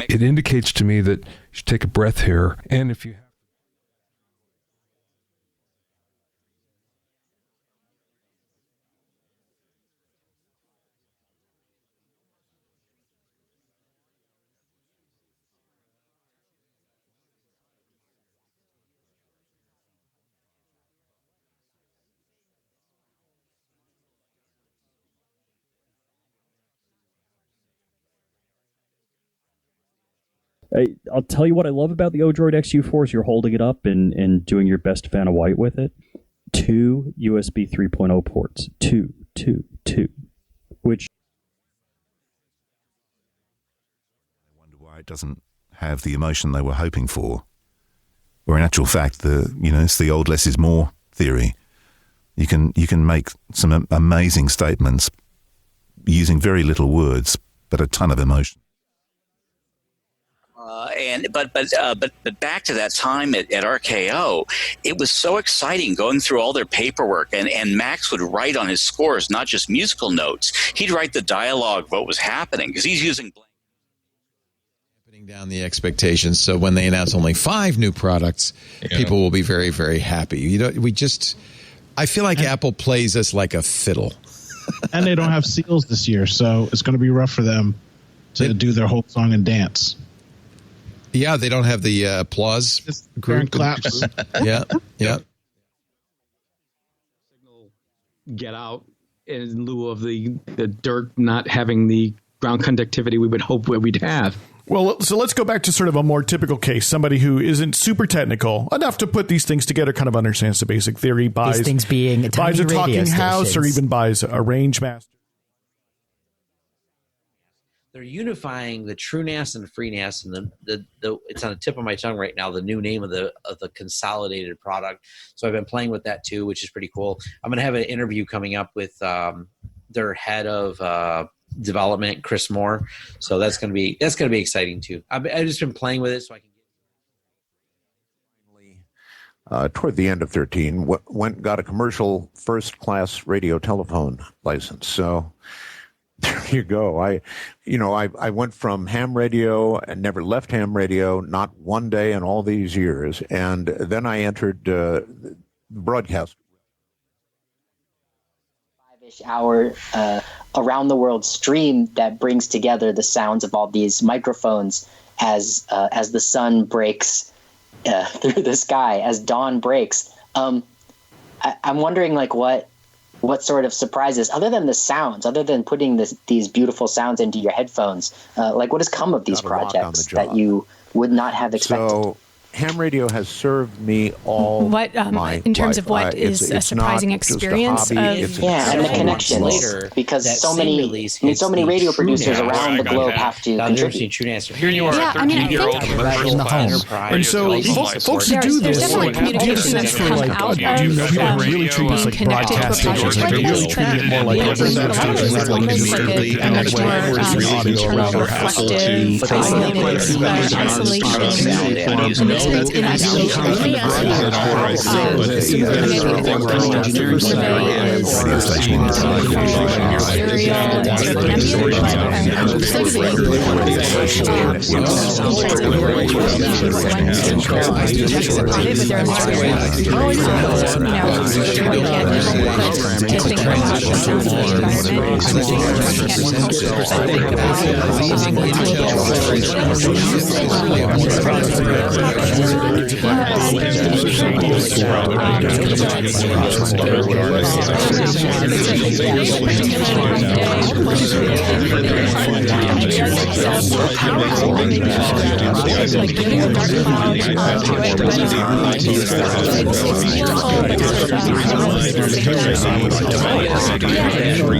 It indicates to me that you should take a breath here, and if you I'll tell you what I love about the Odroid XU4 is you're holding it up and doing your best Vanna White with it. 2 USB 3.0 ports. Two. Which I wonder why it doesn't have the emotion they were hoping for. Or in actual fact, it's the old less is more theory. You can make some amazing statements using very little words, but a ton of emotion. But back to that time at RKO, it was so exciting going through all their paperwork, and Max would write on his scores not just musical notes. He'd write the dialogue of what was happening because he's using down the expectations. So when they announce only 5 new products, people will be very, very happy. I feel like Apple plays us like a fiddle. And they don't have seals this year, so it's going to be rough for them to do their whole song and dance. Yeah, they don't have the applause group. Claps. Yeah. Signal get out in lieu of the dirt not having the ground conductivity we would hope we'd have. Well, so let's go back to sort of a more typical case. Somebody who isn't super technical enough to put these things together, kind of understands the basic theory, buys these things being a buys a talking house or even buys a range master. They're unifying the TrueNAS and the FreeNAS, and the it's on the tip of my tongue right now, the new name of the consolidated product. So I've been playing with that too, which is pretty cool. I'm going to have an interview coming up with their head of development, Chris Moore. So that's going to be exciting too. I've just been playing with it, so I can. Toward the end of 13, got a commercial first-class radio telephone license. So there you go. I went from ham radio and never left ham radio, not one day in all these years. And then I entered broadcast. 5-ish hour around the world stream that brings together the sounds of all these microphones as the sun breaks through the sky, as dawn breaks. I'm wondering, like, what sort of surprises, other than the sounds, other than putting these beautiful sounds into your headphones, like what has come of these projects that you would not have expected? So ham radio has served me all my in terms life. of what is a surprising experience and the connections, because so many radio producers around the globe have to contribute. Here you are, yeah, I mean, I think in the home. And so folks who do this, definitely communication that's come out of do you know people who really treat this like broadcast stations? Like they really treat it more like representative stations, like an internal reflective, isolation, in isolation.